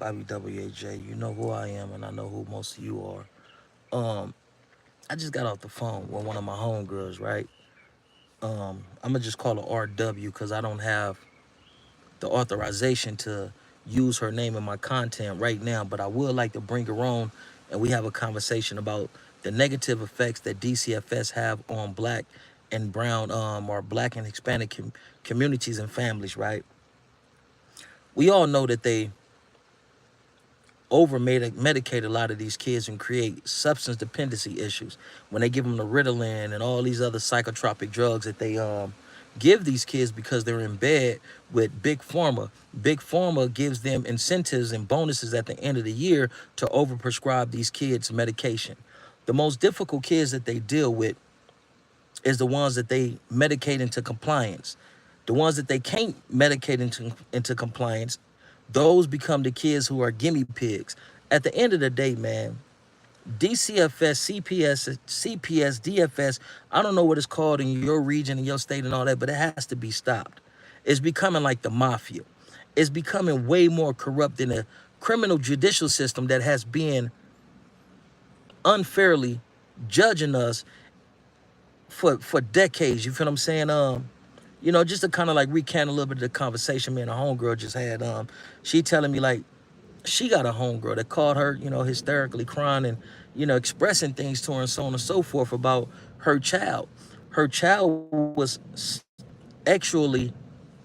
Bobby WAJ. You know who I am, and I know who most of you are. I just got off the phone with one of my homegirls, right? I'm gonna just call her RW because I don't have the authorization to use her name in my content right now, but I would like to bring her on and we have a conversation about the negative effects that DCFS have on black and brown or black and Hispanic communities and families, right? We all know that they over medicate a lot of these kids and create substance dependency issues when they give them the Ritalin and all these other psychotropic drugs that they give these kids because they're in bed with Big Pharma. Big Pharma gives them incentives and bonuses at the end of the year to overprescribe these kids medication. The most difficult kids that they deal with is the ones that they medicate into compliance. The ones that they can't medicate into compliance, those become the kids who are gimme pigs. At the end of the day, man, DCFS, CPS, DFS, I don't know what it's called in your region, in your state and all that, but it has to be stopped. It's becoming like the mafia. It's becoming way more corrupt than a criminal judicial system that has been unfairly judging us for decades. You feel what I'm saying? Just to kind of like recant a little bit of the conversation me and a homegirl just had. She telling me like she got a homegirl that called her, hysterically crying and, expressing things to her and so on and so forth about her child. Her child was actually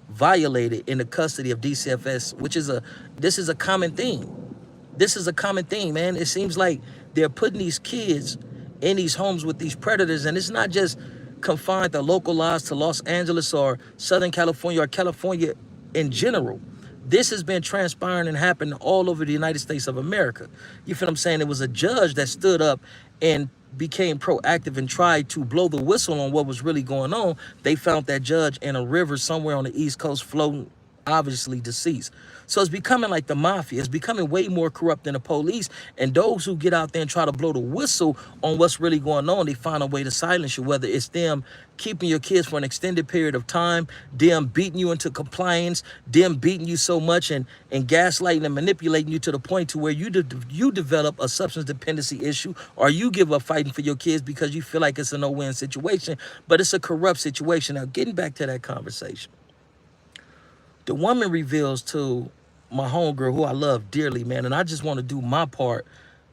violated in the custody of DCFS, this is a common theme. This is a common thing, man. It seems like they're putting these kids in these homes with these predators, and it's not just confined to localized to Los Angeles or Southern California or California in general. This has been transpiring and happening all over the United States of America. You feel what I'm saying? It was a judge that stood up and became proactive and tried to blow the whistle on what was really going on. They found that judge in a river somewhere on the East Coast floating, obviously deceased. So it's becoming like the mafia. It's becoming way more corrupt than the police. And those who get out there and try to blow the whistle on what's really going on, they find a way to silence you, whether it's them keeping your kids for an extended period of time, them beating you into compliance, them beating you so much and gaslighting and manipulating you to the point to where you develop a substance dependency issue, or you give up fighting for your kids because you feel like it's a no-win situation, but it's a corrupt situation. Now, getting back to that conversation, the woman reveals to my homegirl, who I love dearly, man, and I just want to do my part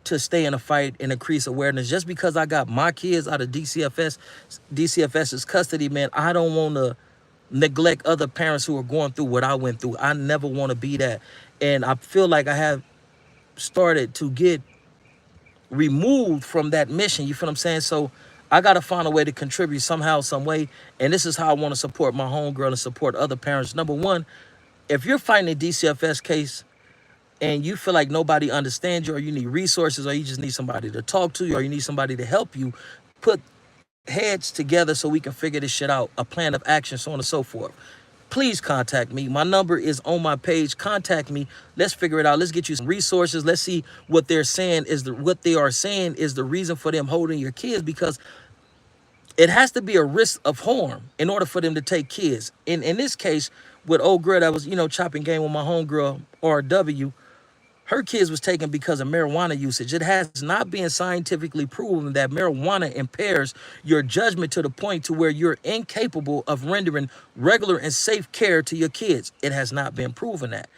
to stay in a fight and increase awareness. Just because I got my kids out of DCFS's custody, man, I don't want to neglect other parents who are going through what I went through. I never want to be that. And I feel like I have started to get removed from that mission. You feel what I'm saying? So I got to find a way to contribute somehow, some way. And this is how I want to support my homegirl and support other parents. Number one, if you're fighting a DCFS case and you feel like nobody understands you, or you need resources, or you just need somebody to talk to you, or you need somebody to help you, put heads together so we can figure this shit out, a plan of action, so on and so forth. Please contact me. My number is on my page. Contact me. Let's figure it out. Let's get you some resources. Let's see what they're saying is what they are saying is the reason for them holding your kids, because it has to be a risk of harm in order for them to take kids. In this case, with old girl that was, chopping game with my homegirl, RW, her kids was taken because of marijuana usage. It has not been scientifically proven that marijuana impairs your judgment to the point to where you're incapable of rendering regular and safe care to your kids. It has not been proven that.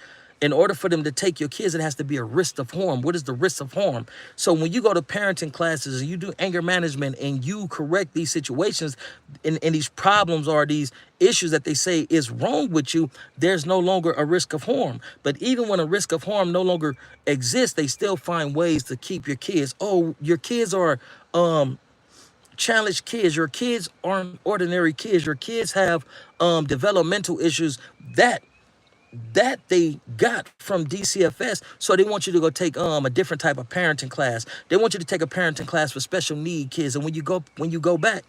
In order for them to take your kids, it has to be a risk of harm. What is the risk of harm? So when you go to parenting classes and you do anger management and you correct these situations and these problems or these issues that they say is wrong with you, there's no longer a risk of harm. But even when a risk of harm no longer exists, they still find ways to keep your kids. Oh, your kids are challenged kids. Your kids aren't ordinary kids. Your kids have developmental issues that they got from DCFS. So they want you to go take a different type of parenting class. They want you to take a parenting class for special need kids. And when you go back,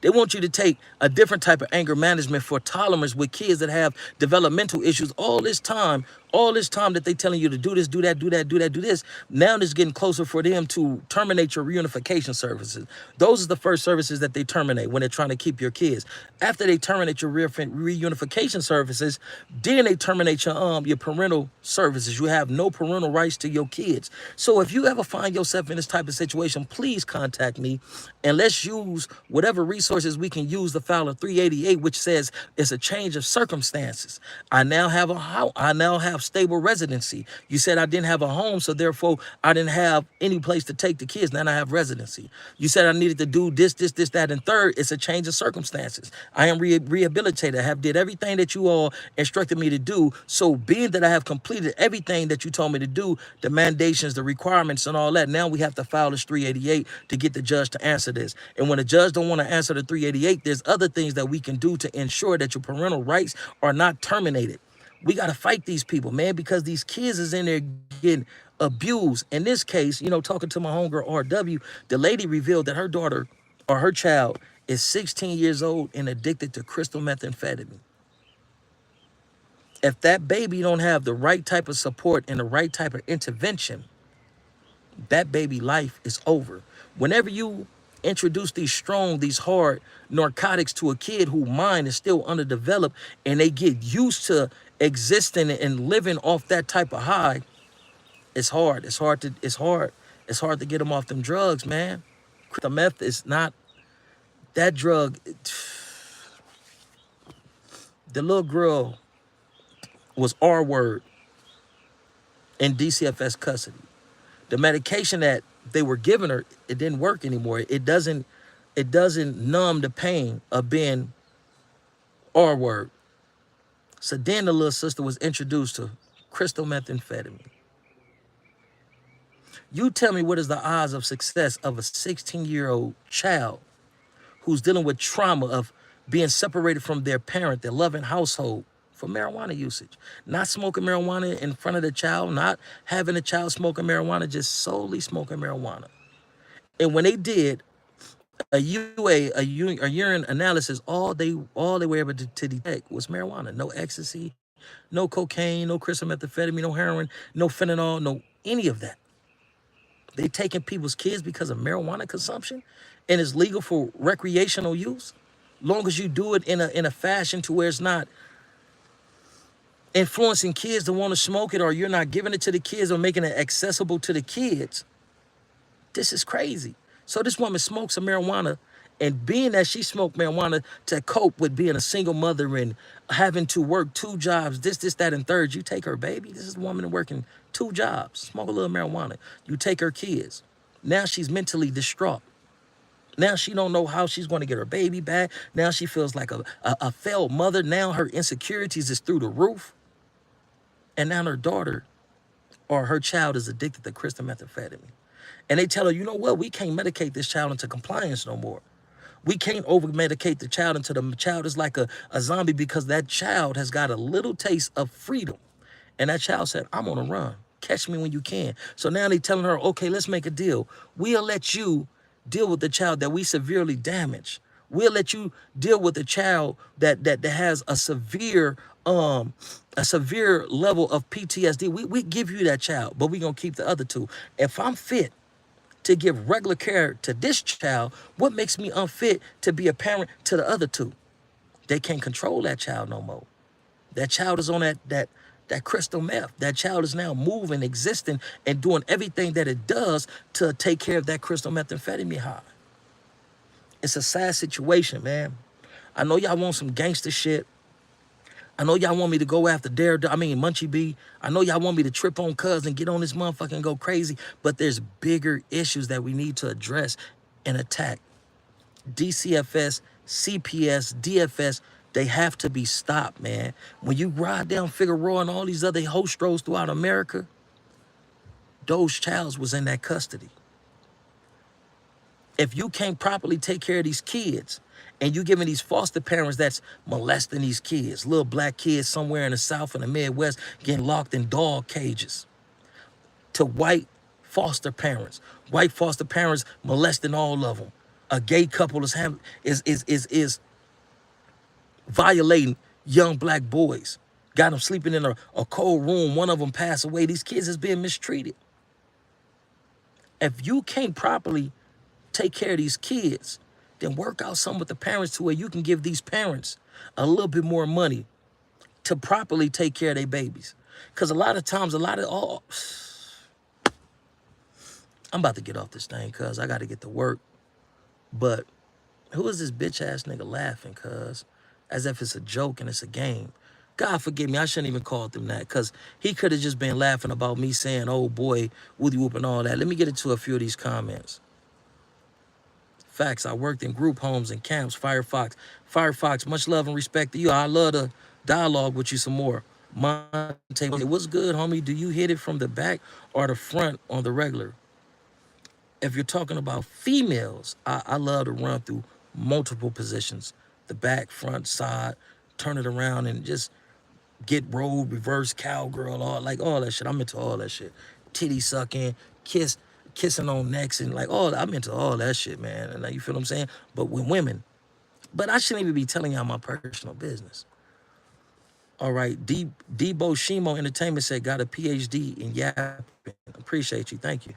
they want you to take a different type of anger management for tolerance with kids that have developmental issues. All this time, All this time that they telling you to do this, do that, do that, do that, do this, now it's getting closer for them to terminate your reunification services. Those are the first services that they terminate when they're trying to keep your kids. After they terminate your reunification services, then they terminate your parental services. You have no parental rights to your kids. So if you ever find yourself in this type of situation, please contact me, and let's use whatever resources we can use to file a 388, which says it's a change of circumstances. I now have a house. I now have stable residency. You said I didn't have a home, so therefore I didn't have any place to take the kids. Now I have residency. You said I needed to do this, that, and third. It's a change of circumstances. I am rehabilitated. I have did everything that you all instructed me to do. So being that I have completed everything that you told me to do, the mandations, the requirements, and all that, now we have to file this 388 to get the judge to answer this. And when the judge don't want to answer the 388, there's other things that we can do to ensure that your parental rights are not terminated. We got to fight these people, man, because these kids is in there getting abused. In this case, you know, talking to my homegirl RW, the lady revealed that her daughter or her child is 16 years old and addicted to crystal methamphetamine. If that baby don't have the right type of support and the right type of intervention, that baby life is over. Whenever you introduce these strong, these hard narcotics to a kid whose mind is still underdeveloped and they get used to existing and living off that type of high, it's hard. It's hard to get them off them drugs, man. The meth is not that drug. The little girl was R word in DCFS custody. The medication that they were giving her, it didn't work anymore. It doesn't numb the pain of being R word. So then the little sister was introduced to crystal methamphetamine. You tell me, what is the odds of success of a 16-year-old child who's dealing with trauma of being separated from their parent, their loving household, for marijuana usage? Not smoking marijuana in front of the child, not having the child smoking marijuana, just solely smoking marijuana. And when they did a urine analysis, all they were able to detect was marijuana. No ecstasy, no cocaine, no crystal methamphetamine, no heroin, no fentanyl, no any of that. They taking people's kids because of marijuana consumption, and it's legal for recreational use, long as you do it in a fashion to where it's not influencing kids to want to smoke it, or you're not giving it to the kids or making it accessible to the kids. This is crazy. So this woman smokes some marijuana, and being that she smoked marijuana to cope with being a single mother and having to work 2 jobs, this, that, and third, you take her baby. This is a woman working 2 jobs, smoke a little marijuana. You take her kids. Now she's mentally distraught. Now she don't know how she's going to get her baby back. Now she feels like a failed mother. Now her insecurities is through the roof. And now her daughter or her child is addicted to crystal methamphetamine. And they tell her, you know what? We can't medicate this child into compliance no more. We can't over-medicate the child until the child is like a zombie, because that child has got a little taste of freedom. And that child said, I'm on a run. Catch me when you can. So now they telling her, okay, let's make a deal. We'll let you deal with the child that we severely damaged. We'll let you deal with the child that has a severe level of PTSD. We give you that child, but we're going to keep the other 2. If I'm fit to give regular care to this child, what makes me unfit to be a parent to the other 2? They can't control that child no more. That child is on that crystal meth. That child is now moving, existing, and doing everything that it does to take care of that crystal methamphetamine high. It's a sad situation, man. I know y'all want some gangster shit. I know y'all want me to go after Munchie B. I know y'all want me to trip on Cuz and get on this motherfucker and go crazy. But there's bigger issues that we need to address and attack. DCFS, CPS, DFS, they have to be stopped, man. When you ride down Figueroa and all these other host roads throughout America, those childs was in that custody. If you can't properly take care of these kids, and you giving these foster parents that's molesting these kids, little black kids somewhere in the South and the Midwest getting locked in dog cages, to white foster parents molesting all of them. A gay couple is violating young black boys. got them sleeping in a cold room. One of them passed away. These kids is being mistreated. If you can't properly take care of these kids, then work out something with the parents to where you can give these parents a little bit more money to properly take care of their babies. Because a lot of times, I'm about to get off this thing because I got to get to work. But who is this bitch ass nigga laughing? Cuz as if it's a joke and it's a game. God forgive me, I shouldn't even call them that, because he could have just been laughing about me saying, oh boy, woody whoop and all that. Let me get into a few of these comments. Facts, I worked in group homes and camps. Firefox, much love and respect to you. I love to dialogue with you some more. Monte, what's good, homie? Do you hit it from the back or the front on the regular? If you're talking about females, I love to run through multiple positions. The back, front, side, turn it around and just get rolled, reverse, cowgirl, all that shit. I'm into all that shit. Titty sucking, kissing on necks, and like I'm into all that shit, man. And like, you feel what I'm saying? But with women. But I shouldn't even be telling y'all my personal business. All right, Debo Shimo Entertainment said got a PhD in yapping. Appreciate you, thank you.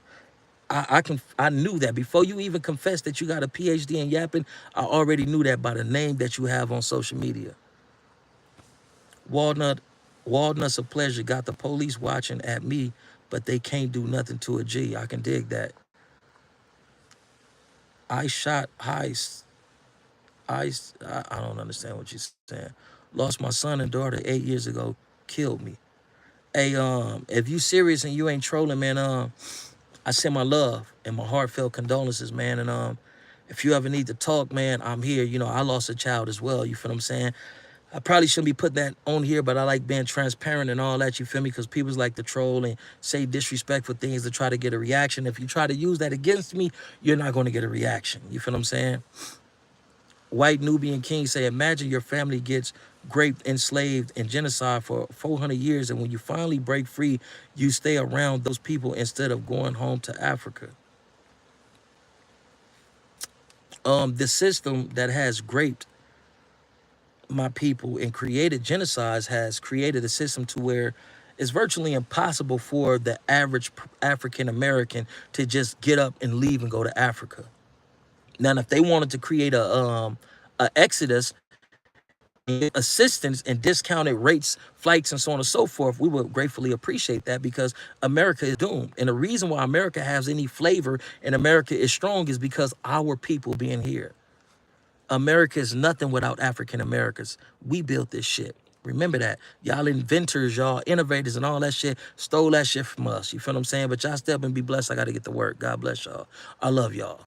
I knew that before you even confessed that you got a PhD in yapping. I already knew that by the name that you have on social media. Walnuts of Pleasure got the police watching at me, but they can't do nothing to a G. I can dig that. I don't understand what you're saying. Lost my son and daughter 8 years ago. Killed me. Hey, if you serious and you ain't trolling, man, I send my love and my heartfelt condolences, man. And if you ever need to talk, man, I'm here. You know, I lost a child as well. You feel what I'm saying? I probably shouldn't be putting that on here, but I like being transparent and all that, you feel me? Because people like to troll and say disrespectful things to try to get a reaction. If you try to use that against me, you're not going to get a reaction. You feel what I'm saying? White Nubian King say, imagine your family gets raped, enslaved, and genocide for 400 years, and when you finally break free, you stay around those people instead of going home to Africa. The system that has raped my people and created genocides has created a system to where it's virtually impossible for the average African American to just get up and leave and go to Africa. Now, if they wanted to create a exodus, assistance and discounted rates, flights, and so on and so forth, we would gratefully appreciate that, because America is doomed. And the reason why America has any flavor and America is strong is because our people being here. America is nothing without African Americans. We built this shit. Remember that. Y'all inventors, y'all innovators and all that shit stole that shit from us. You feel what I'm saying? But y'all step and be blessed. I got to get to work. God bless y'all. I love y'all.